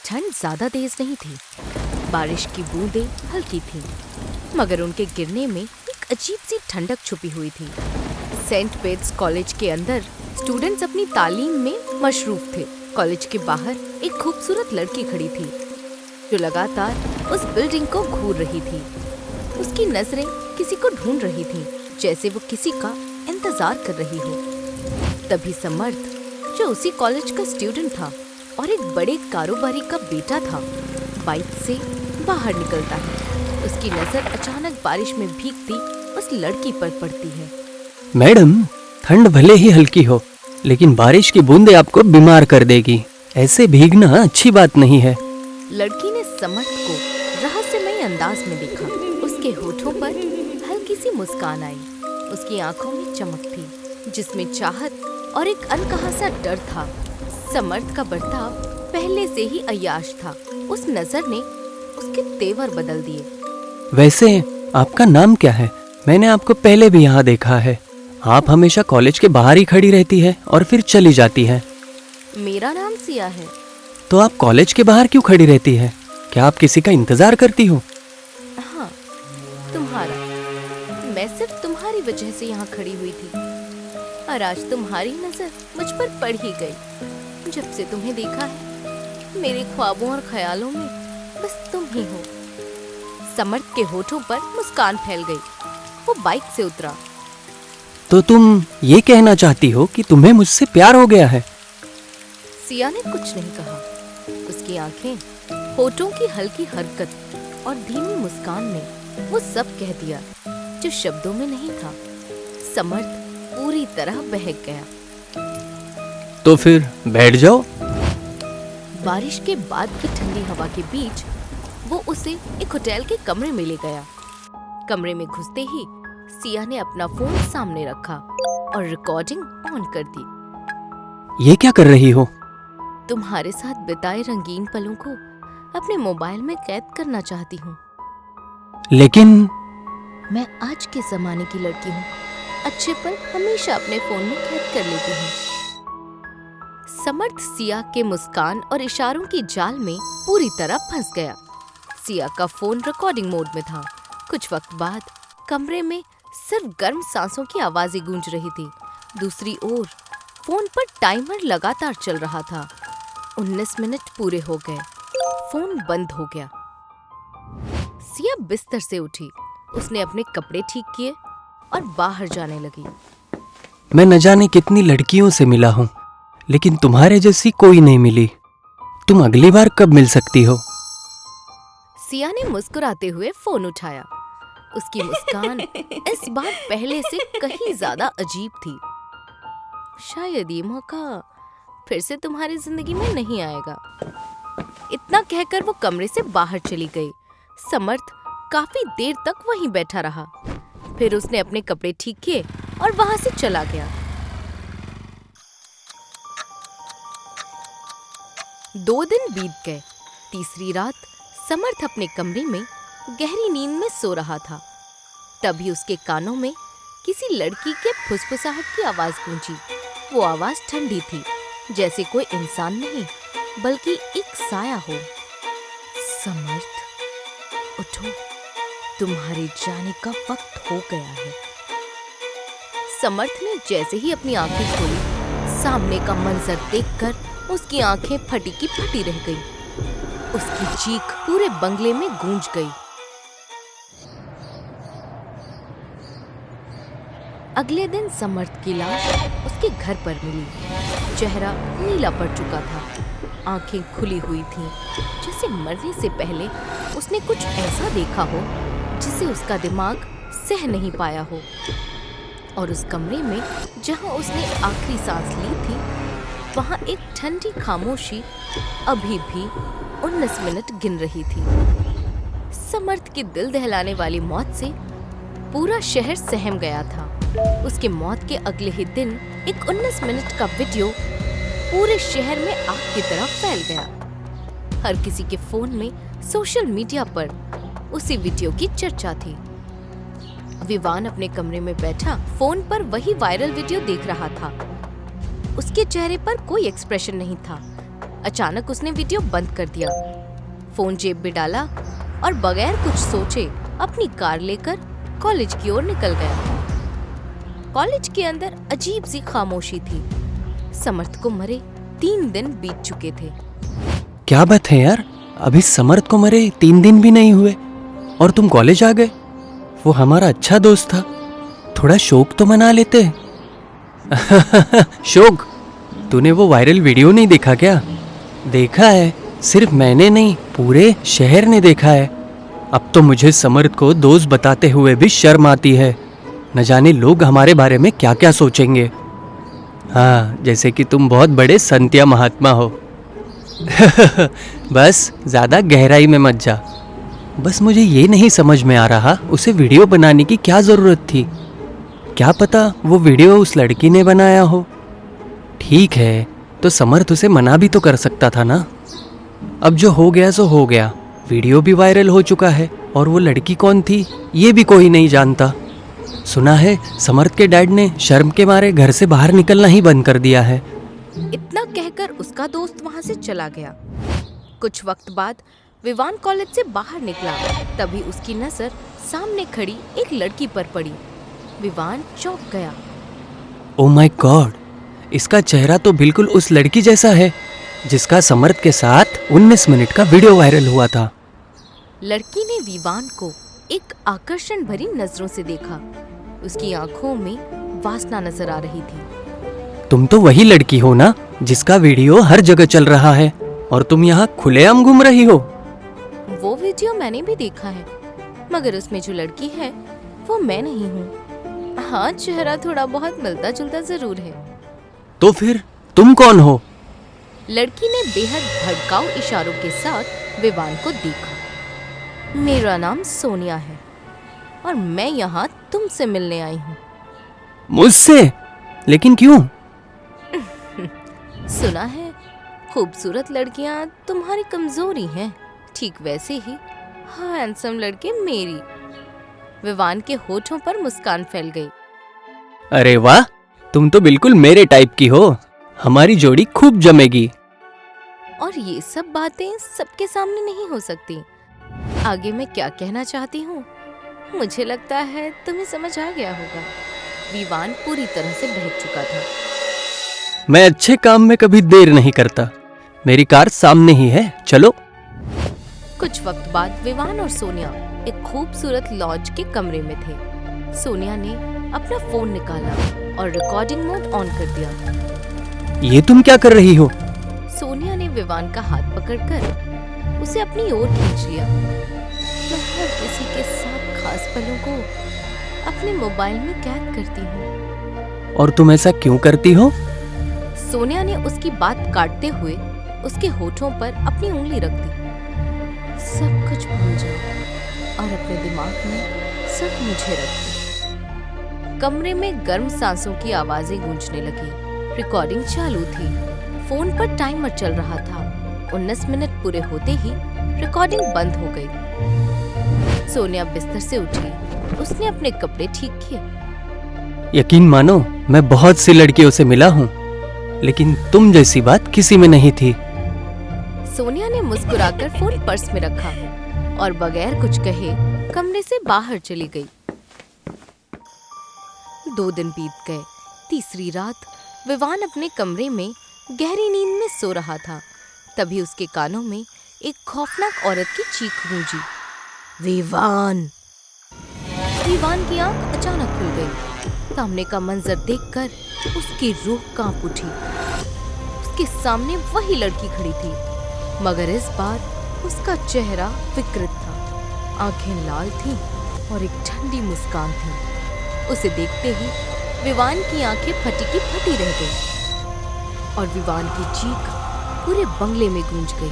ठंड ज्यादा तेज नहीं थी। बारिश की बूंदें हल्की थीं, मगर उनके गिरने में एक अजीब सी ठंडक छुपी हुई थी। सेंट पेट्स कॉलेज के अंदर स्टूडेंट्स अपनी तालीम में मशरूफ थे। कॉलेज के बाहर एक खूबसूरत लड़की खड़ी थी जो लगातार उस बिल्डिंग को घूर रही थी। उसकी नजरें किसी को ढूंढ रही थीं, जैसे वो किसी का इंतजार कर रही हो। तभी समर्थ, जो उसी कॉलेज का स्टूडेंट था और एक बड़े कारोबारी का बेटा था, बाइक से बाहर निकलता है। उसकी नजर अचानक बारिश में भीगती उस लड़की पर पड़ती है। मैडम, ठंड भले ही हल्की हो, लेकिन बारिश की बूंदें आपको बीमार कर देगी। ऐसे भीगना अच्छी बात नहीं है। लड़की ने समर्थ को रहस्यमय अंदाज में देखा। उसके होठों पर हल्की सी मुस्कान आई। उसकी आंखों में चमक थी, जिसमें चाहत और एक अनकहा सा डर था। समर्थ का बर्ताव पहले से ही अय्याश था। उस नजर ने उसके तेवर बदल दिए। वैसे आपका नाम क्या है? मैंने आपको पहले भी यहाँ देखा है। आप हमेशा कॉलेज के बाहर ही खड़ी रहती है और फिर चली जाती है। मेरा नाम सिया है। तो आप कॉलेज के बाहर क्यों खड़ी रहती है? क्या आप किसी का इंतजार करती हो? हाँ, तुम्हारा। मैं सिर्फ तुम्हारी वजह से यहाँ खड़ी हुई थी और आज तुम्हारी नजर मुझ पर पड़ ही गई। जब से तुम्हें देखा है, मेरे ख्वाबों और ख्यालों में बस तुम ही हो। समर्थ के होठों पर मुस्कान फैल गई। वो बाइक से उतरा। तो तुम ये कहना चाहती हो कि तुम्हें मुझसे प्यार हो गया है? सिया ने कुछ नहीं कहा। उसकी आंखें, होठों की हल्की हरकत और धीमी मुस्कान ने वो सब कह दिया जो शब्दों में नहीं था। समर्थ पूरी तरह बहक गया। तो फिर बैठ जाओ। बारिश के बाद की ठंडी हवा के बीच वो उसे एक होटल के कमरे में ले गया। कमरे में घुसते ही सिया ने अपना फोन सामने रखा और रिकॉर्डिंग ऑन कर दी। ये क्या कर रही हो? तुम्हारे साथ बिताए रंगीन पलों को अपने मोबाइल में कैद करना चाहती हूँ। लेकिन मैं आज के जमाने की लड़की हूँ। अच्छे पल हमेशा अपने फोन में कैद कर लेती हूँ। समर्थ सिया के मुस्कान और इशारों की जाल में पूरी तरह फंस गया। सिया का फोन रिकॉर्डिंग मोड में था। कुछ वक्त बाद कमरे में सिर्फ गर्म सांसों की आवाजें गूंज रही थी। दूसरी ओर फोन पर टाइमर लगातार चल रहा था। 19 मिनट पूरे हो गए। फोन बंद हो गया। सिया बिस्तर से उठी। उसने अपने कपड़े ठीक किए और बाहर जाने लगी। मैं न जाने कितनी लड़कियों से मिला हूँ, लेकिन तुम्हारे जैसी कोई नहीं मिली। तुम अगली बार कब मिल सकती हो? सिया ने मुस्कुराते हुए फोन उठाया। उसकी मुस्कान इस बार पहले से कहीं ज्यादा अजीब थी। शायद ये मौका फिर से तुम्हारी जिंदगी में नहीं आएगा। इतना कहकर वो कमरे से बाहर चली गई। समर्थ काफी देर तक वहीं बैठा रहा। फिर उसने अपने कपड़े ठीक किए और वहां से चला गया। 2 दिन बीत गए। तीसरी रात समर्थ अपने कमरे में गहरी नींद में सो रहा था। तभी उसके कानों में किसी लड़की के फुसफुसाहट की आवाज गूंजी। वो आवाज ठंडी थी, जैसे कोई इंसान नहीं बल्कि एक साया हो। समर्थ, उठो, तुम्हारे जाने का वक्त हो गया है। समर्थ ने जैसे ही अपनी आंखें खोली, सामने का मंजर देखकर उसकी आंखें फटी की फटी रह गईं। उसकी चीख पूरे बंगले में गूंज गई। अगले दिन समर्थ की लाश उसके घर पर मिली। चेहरा नीला पड़ चुका था। आंखें खुली हुई थीं, जैसे मरने से पहले उसने कुछ ऐसा देखा हो जिसे उसका दिमाग सह नहीं पाया हो। और उस कमरे में जहां उसने आखिरी सांस ली थी, वहां एक ठंडी खामोशी अभी भी 19 मिनट गिन रही थी। समर्थ की दिल दहलाने वाली मौत से पूरा शहर सहम गया था। उसके मौत के अगले ही दिन एक 19 मिनट का वीडियो पूरे शहर में आग की तरह फैल गया। हर किसी के फोन में, सोशल मीडिया पर उसी वीडियो की चर्चा थी। विवान अपने कमरे में बैठा फोन पर वही वायरल वीडियो देख रहा था। उसके चेहरे पर कोई एक्सप्रेशन नहीं था, अचानक उसने वीडियो बंद कर दिया, फोन जेब में डाला और बगैर कुछ सोचे अपनी कार लेकर कॉलेज की ओर निकल गया। कॉलेज के अंदर अजीब सी खामोशी थी। समर्थ को मरे 3 दिन बीत चुके थे। क्या बात है यार, अभी समर्थ को मरे 3 दिन भी नहीं हुए और तुम कॉलेज आ गए। वो हमारा अच्छा दोस्त था, थोड़ा शोक तो मना लेते। शोक, तूने वो वायरल वीडियो नहीं देखा क्या? देखा है, सिर्फ मैंने नहीं पूरे शहर ने देखा है। अब तो मुझे समर्थ को दोस्त बताते हुए भी शर्म आती है। न जाने लोग हमारे बारे में क्या क्या सोचेंगे। हाँ, जैसे कि तुम बहुत बड़े संत या महात्मा हो। बस ज्यादा गहराई में मत जा। बस मुझे ये नहीं समझ में आ रहा उसे वीडियो बनाने की क्या जरूरत थी। क्या पता वो वीडियो उस लड़की ने बनाया हो। ठीक है, तो समर्थ उसे मना भी तो कर सकता था ना। अब जो हो गया सो हो गया, वीडियो भी वायरल हो चुका है और वो लड़की कौन थी ये भी कोई नहीं जानता। सुना है समर्थ के डैड ने शर्म के मारे घर से बाहर निकलना ही बंद कर दिया है। इतना कहकर उसका दोस्त वहां से चला गया। कुछ वक्त बाद विवान कॉलेज से बाहर निकला, तभी उसकी नजर सामने खड़ी एक लड़की पर पड़ी। विवान चौंक गया। ओह माय गॉड, इसका चेहरा तो बिल्कुल उस लड़की जैसा है जिसका समर्थ के साथ 19 मिनट का वीडियो वायरल हुआ था। लड़की ने विवान को एक आकर्षण भरी नजरों से देखा। उसकी आंखों में वासना नजर आ रही थी। तुम तो वही लड़की हो ना जिसका वीडियो हर जगह चल रहा है और तुम यहाँ खुलेआम घूम रही हो। वो वीडियो मैंने भी देखा है, मगर उसमें जो लड़की है वो मैं नहीं हूँ। हाँ, चेहरा थोड़ा बहुत मिलता जुलता जरूर है। तो फिर तुम कौन हो? लड़की ने बेहद भड़काऊ इशारों के साथ विवान को देखा। मेरा नाम सोनिया है और मैं यहाँ तुमसे मिलने आई हूँ। मुझसे? लेकिन क्यों? सुना है खूबसूरत लड़कियाँ तुम्हारी कमजोरी हैं, ठीक वैसे ही हैंडसम लड़के मेरी। विवान के होठों पर मुस्कान फैल गई। अरे वाह, तुम तो बिल्कुल मेरे टाइप की हो। हमारी जोड़ी खूब जमेगी। और ये सब बातें सबके सामने नहीं हो सकती। आगे मैं क्या कहना चाहती हूँ मुझे लगता है तुम्हें समझ आ गया होगा। विवान पूरी तरह से बहक चुका था। मैं अच्छे काम में कभी देर नहीं करता। मेरी कार सामने ही है, चलो। कुछ वक्त बाद विवान और सोनिया एक खूबसूरत लॉज के कमरे में थे। सोनिया ने अपना फोन निकाला और रिकॉर्डिंग मोड ऑन कर दिया। ये तुम क्या कर रही हो? सोनिया ने विवान का हाथ पकड़कर उसे अपनी ओर खींच लिया। मैं हर किसी के साथ खास पलों को अपने मोबाइल में कैद करती हूँ। और तुम ऐसा क्यों करती हो? सोनिया ने उसकी बात काटते हुए उसके होठों पर अपनी उंगली रख दी। सब कुछ भूल जाओ और अपने दिमाग में सब मुझे रख दो। कमरे में गर्म सांसों की आवाजें गूंजने लगी। रिकॉर्डिंग चालू थी। फोन पर टाइमर चल रहा था। 19 मिनट पूरे होते ही रिकॉर्डिंग बंद हो गई। सोनिया बिस्तर से उठी। उसने अपने कपड़े ठीक किए। यकीन मानो, मैं बहुत सी लड़कियों से मिला हूँ, लेकिन तुम जैसी बात किसी में नहीं थी। सोनिया ने मुस्कुराकर फोन पर्स में रखा और बगैर कुछ कहे कमरे से बाहर चली गई। 2 दिन बीत गए। तीसरी रात विवान अपने कमरे में गहरी नींद में सो रहा था। तभी उसके कानों में एक खौफनाक औरत की चीख गूंजी। विवान! विवान की आंख अचानक खुल गई। सामने का मंजर देखकर उसकी रूह कांप उठी। उसके सामने वही लड़की खड़ी थी, मगर इस बार उसका चेहरा विकृत था। आंखें लाल थीं और एक ठंडी मुस्कान थी। उसे देखते ही विवान की आंखें फटी की फटी रह गईं और विवान की चीख पूरे बंगले में गूंज गई।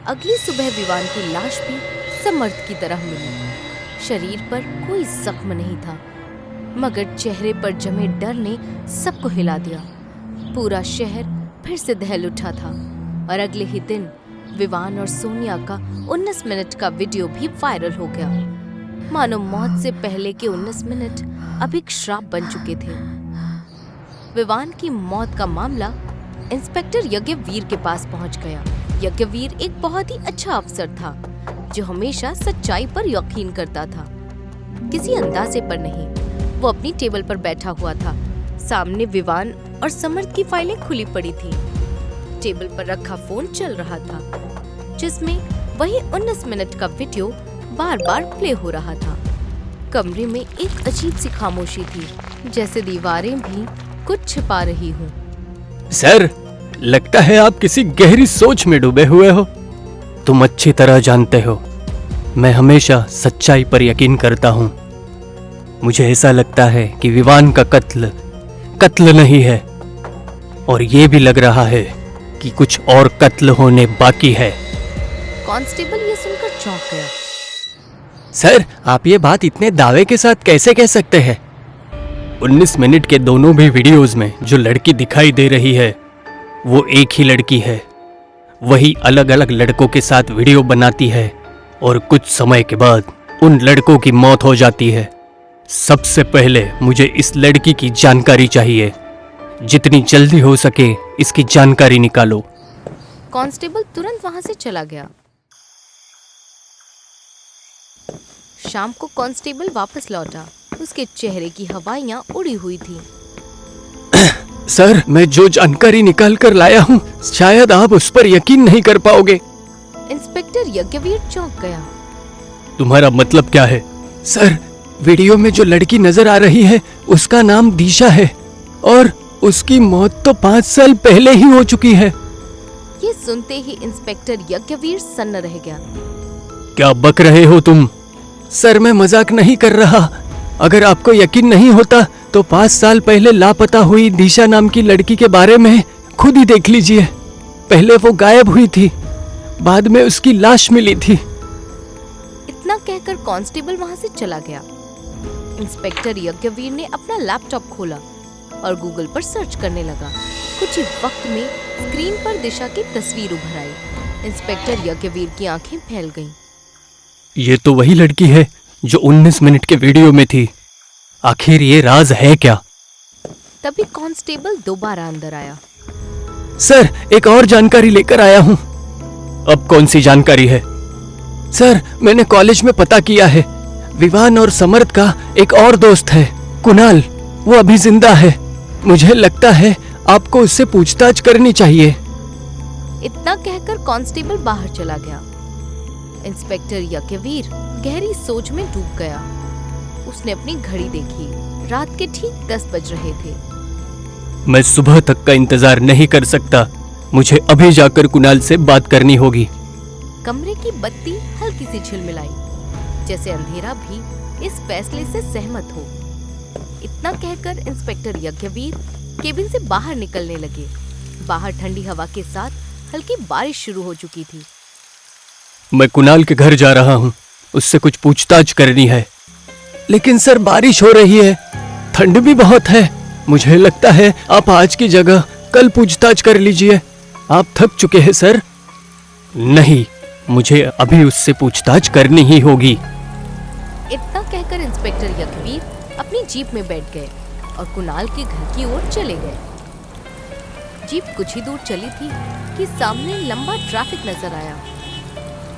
अगली सुबह विवान की लाश भी समर्थ की तरह मिली। शरीर पर कोई जख्म नहीं था, मगर चेहरे पर जमे डर ने सबको हिला दिया। पूरा शहर फिर से दहल उठा था और अगले ही दिन विवान और सोनिया का 19 मिनट का वीडियो भी वायरल हो गया। मानो मौत से पहले के 19 मिनट अब एक श्राप बन चुके थे। विवान की मौत का मामला इंस्पेक्टर यज्ञवीर के पास पहुंच गया। यज्ञवीर एक बहुत ही अच्छा अफसर था जो हमेशा सच्चाई पर यकीन करता था, किसी अंदाजे पर नहीं। वो अपनी टेबल पर बैठा हुआ था। सामने विवान और समर्थ की फाइलें खुली पड़ी थी। टेबल पर रखा फोन चल रहा था जिसमें वही 19 मिनट का वीडियो बार बार प्ले हो रहा था। कमरे में एक अजीब सी खामोशी थी, जैसे दीवारें भी कुछ छिपा रही हूँ। सर, लगता है आप किसी गहरी सोच में डूबे हुए हो। तुम अच्छी तरह जानते हो मैं हमेशा सच्चाई पर यकीन करता हूँ। मुझे ऐसा लगता है कि विवान का कत्ल नहीं है, और ये भी लग रहा है कि कुछ और कत्ल होने बाकी है। कांस्टेबल ये सुनकर चौंक गया। सर, आप ये बात इतने दावे के साथ कैसे कह सकते हैं? 19 मिनट के दोनों भी वीडियोस में जो लड़की दिखाई दे रही है वो एक ही लड़की है। वही अलग अलग लड़कों के साथ वीडियो बनाती है और कुछ समय के बाद उन लड़कों की मौत हो जाती है। सबसे पहले मुझे इस लड़की की जानकारी चाहिए। जितनी जल्दी हो सके इसकी जानकारी निकालो। कांस्टेबल तुरंत वहां से चला गया। शाम को कांस्टेबल वापस लौटा। उसके चेहरे की हवाइयां उड़ी हुई थी। सर, मैं जो जानकारी निकाल कर लाया हूँ शायद आप उस पर यकीन नहीं कर पाओगे। इंस्पेक्टर यज्ञवीर चौंक गया। तुम्हारा मतलब क्या है? सर, वीडियो में जो लड़की नजर आ रही है उसका नाम दिशा है और उसकी मौत तो 5 साल पहले ही हो चुकी है। ये सुनते ही इंस्पेक्टर यज्ञवीर सन्न रह गया। क्या बक रहे हो तुम? सर, मैं मजाक नहीं कर रहा। अगर आपको यकीन नहीं होता तो 5 साल पहले लापता हुई दिशा नाम की लड़की के बारे में खुद ही देख लीजिए। पहले वो गायब हुई थी, बाद में उसकी लाश मिली थी। इतना कहकर कांस्टेबल वहां से चला गया। इंस्पेक्टर यज्ञवीर ने अपना लैपटॉप खोला और गूगल पर सर्च करने लगा। कुछ ही वक्त में स्क्रीन पर दिशा की तस्वीर उभर आई। इंस्पेक्टर यज्ञवीर की आंखें फैल गईं। ये तो वही लड़की है जो 19 मिनट के वीडियो में थी। आखिर ये राज है क्या? तभी कांस्टेबल दोबारा अंदर आया। सर, एक और जानकारी लेकर आया हूँ। अब कौन सी जानकारी है? सर, मैंने कॉलेज में पता किया है। विवान और समर्थ का एक और दोस्त है, कुणाल। वो अभी जिंदा है। मुझे लगता है आपको उससे पूछताछ करनी चाहिए। इतना कहकर कांस्टेबल बाहर चला गया। इंस्पेक्टर यज्ञवीर गहरी सोच में डूब गया। उसने अपनी घड़ी देखी। रात के ठीक 10 बज रहे थे। मैं सुबह तक का इंतजार नहीं कर सकता। मुझे अभी जाकर कुणाल से बात करनी होगी। कमरे की बत्ती हल्की सी झिलमिलाई, जैसे अंधेरा भी इस फैसले से सहमत हो। इतना कहकर इंस्पेक्टर यज्ञवीर केबिन से बाहर निकलने लगे। बाहर ठंडी हवा के साथ हल्की बारिश शुरू हो चुकी थी। मैं कुणाल के घर जा रहा हूँ, उससे कुछ पूछताछ करनी है। लेकिन सर, बारिश हो रही है, ठंड भी बहुत है। मुझे लगता है आप आज की जगह कल पूछताछ कर लीजिए। आप थक चुके हैं सर। नहीं, मुझे अभी उससे पूछताछ करनी ही होगी। इतना कहकर इंस्पेक्टर यज्ञवीर अपनी जीप में बैठ गए और कुणाल के घर की ओर चले गए। जीप कुछ ही दूर चली थी कि सामने लंबा ट्रैफिक नजर आया।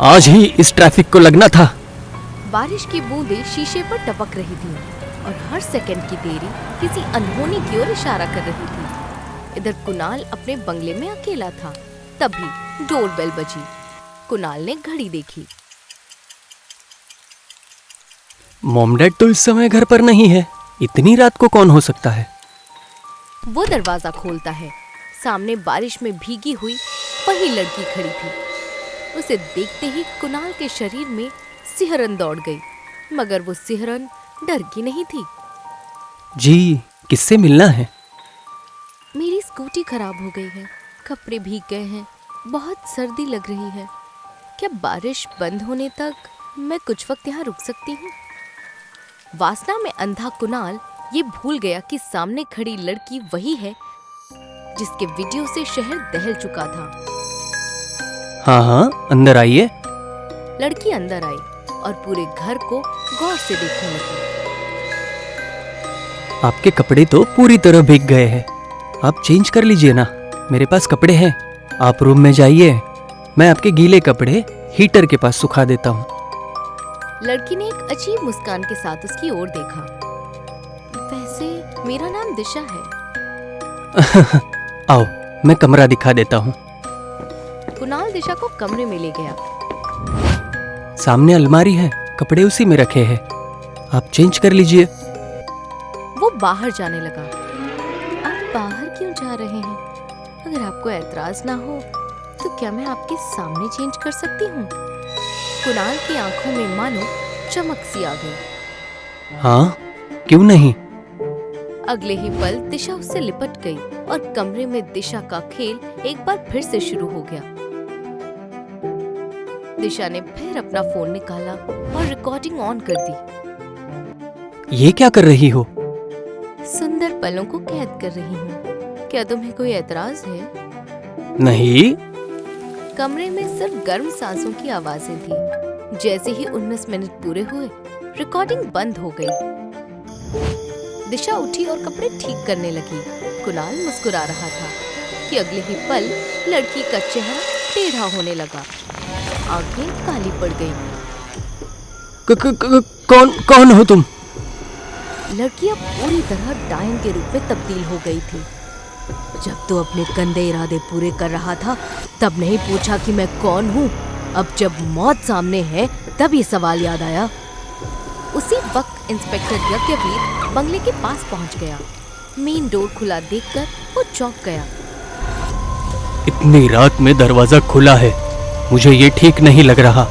आज ही इस ट्रैफिक को लगना था। बारिश की बूंदें शीशे पर टपक रही थी और हर सेकंड की देरी किसी अनहोनी की ओर इशारा कर रही थी। इधर कुणाल अपने बंगले में अकेला था। तभी डोरबेल बजी। कुणाल ने घड़ी देखी। मॉम डैड तो इस समय घर पर नहीं है। इतनी रात को कौन हो सकता है? वो दरवाजा खोलता है। सामने बारिश में भीगी हुई वही लड़की खड़ी थी। उसे देखते ही कुणाल के शरीर में सिहरन दौड़ गई, मगर वो सिहरन डर की नहीं थी। जी, किससे मिलना है? मेरी स्कूटी खराब हो गई है, कपड़े भीग गए हैं, बहुत सर्दी लग रही है। क्या बारिश बंद होने तक मैं कुछ वक्त यहाँ रुक सकती हूँ? वासना में अंधा कुणाल ये भूल गया कि सामने खड़ी लड़की वही है जिसके वीडियो से शहर दहल चुका था। हाँ हाँ, अंदर आइए। लड़की अंदर आई और पूरे घर को गौर से देखने लगी। आपके कपड़े तो पूरी तरह भीग गए हैं। आप चेंज कर लीजिए ना, मेरे पास कपड़े हैं। आप रूम में जाइए, मैं आपके गीले कपड़े हीटर के पास सुखा देता हूँ। लड़की ने एक अजीब मुस्कान के साथ उसकी ओर देखा। वैसे मेरा नाम दिशा है। आओ, मैं कमरा दिखा देता हूँ। कुणाल दिशा को कमरे में ले गया। सामने अलमारी है, कपड़े उसी में रखे हैं। आप चेंज कर लीजिए। वो बाहर जाने लगा। आप बाहर क्यों जा रहे हैं? अगर आपको एतराज ना हो तो क्या मैं आपके सामने चेंज कर सकती हूँ? कुणाल की आंखों में मानो चमक सी आ गई। हाँ, क्यों नहीं। अगले ही पल दिशा उससे लिपट गई और कमरे में दिशा का खेल एक बार फिर से शुरू हो गया। दिशा ने फिर अपना फोन निकाला और रिकॉर्डिंग ऑन कर दी। ये क्या कर रही हो? सुंदर पलों को कैद कर रही हूँ। क्या तुम्हें कोई एतराज है? नहीं। कमरे में सिर्फ गर्म सांसों की आवाजें थी। जैसे ही 19 मिनट पूरे हुए, रिकॉर्डिंग बंद हो गई। दिशा उठी और कपड़े ठीक करने लगी। कुणाल मुस्कुरा रहा था कि अगले ही पल लड़की का चेहरा टेढ़ा होने लगा। आंखें काली पड़ गईं। कौन हो तुम? लड़की अब पूरी तरह डायन के रूप में तब्दील हो गई थी। जब तो अपने गंदे इरादे पूरे कर रहा था तब नहीं पूछा कि मैं कौन हूँ। अब जब मौत सामने है तब ये सवाल याद आया। उसी वक्त इंस्पेक्टर यज्ञवीर बंगले के पास पहुंच गया। मेन डोर खुला देखकर वो चौंक गया। इतनी रात में दरवाजा खुला है, मुझे ये ठीक नहीं लग रहा।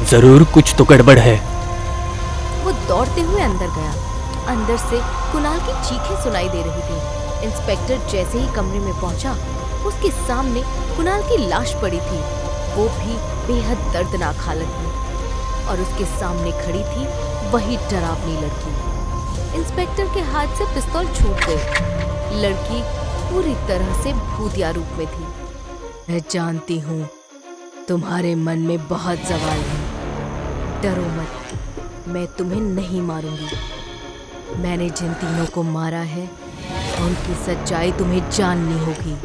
जरूर कुछ तो गड़बड़ है। वो दौड़ते हुए अंदर गया। अंदर से कुणाल की चीखें सुनाई दे रही थी। इंस्पेक्टर जैसे ही कमरे में पहुंचा, उसके सामने कुणाल की लाश पड़ी थी, वो भी बेहद दर्दनाक हालत में। और उसके सामने खड़ी थी वही डरावनी लड़की। इंस्पेक्टर के हाथ से पिस्तौल छूट गई। लड़की पूरी तरह से भूतिया रूप में थी। मैं जानती हूँ तुम्हारे मन में बहुत सवाल हैं। डरो मत, मैं तुम्हें नहीं मारूंगी। मैंने जिन तीनों को मारा है उनकी सच्चाई तुम्हें जाननी होगी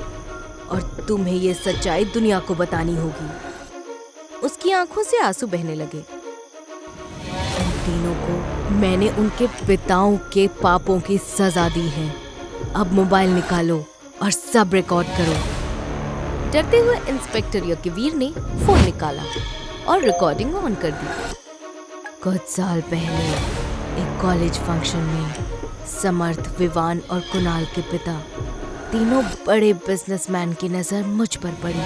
और तुम्हें ये सच्चाई दुनिया को बतानी होगी। उसकी आंखों से आंसू बहने लगे। उन तीनों को मैंने उनके पिताओं के पापों की सजा दी है। अब मोबाइल निकालो और सब रिकॉर्ड करो। डरते हुए इंस्पेक्टर यज्ञवीर ने फोन निकाला और रिकॉर्डिंग ऑन कर दी। कुछ साल पहले एक कॉलेज फंक्शन में समर्थ, विवान और कुणाल के पिता, तीनों बड़े बिजनेसमैन की नजर मुझ पर पड़ी।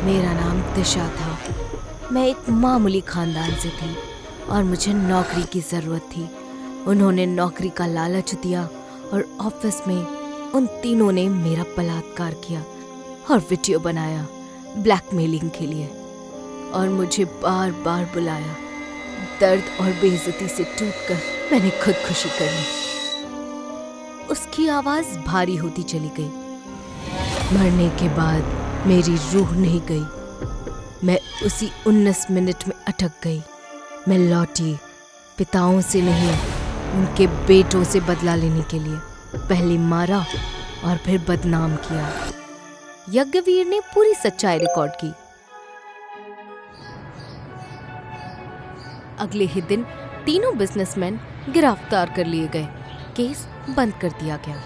मेरा नाम दिशा था। मैं एक मामूली खानदान से थी और मुझे नौकरी की जरूरत थी। उन्होंने नौकरी का लालच दिया और ऑफिस में उन तीनों ने मेरा बलात्कार किया और वीडियो बनाया ब्लैकमेलिंग के लिए और मुझे बार बार बुलाया। दर्द और बेइज्जती से टूटकर मैंने खुदकुशी कर ली। उसकी आवाज भारी होती चली गई। मरने के बाद मेरी रूह नहीं गई। मैं उसी 19 मिनट में अटक गई। मैं लौटी पिताओं से नहीं, उनके बेटों से बदला लेने के लिए। पहले मारा और फिर बदनाम किया। यज्ञवीर ने पूरी सच्चाई रिकॉर्ड की। अगले ही दिन तीनों बिजनेसमैन गिरफ्तार कर लिए गए। केस बंद कर दिया गया।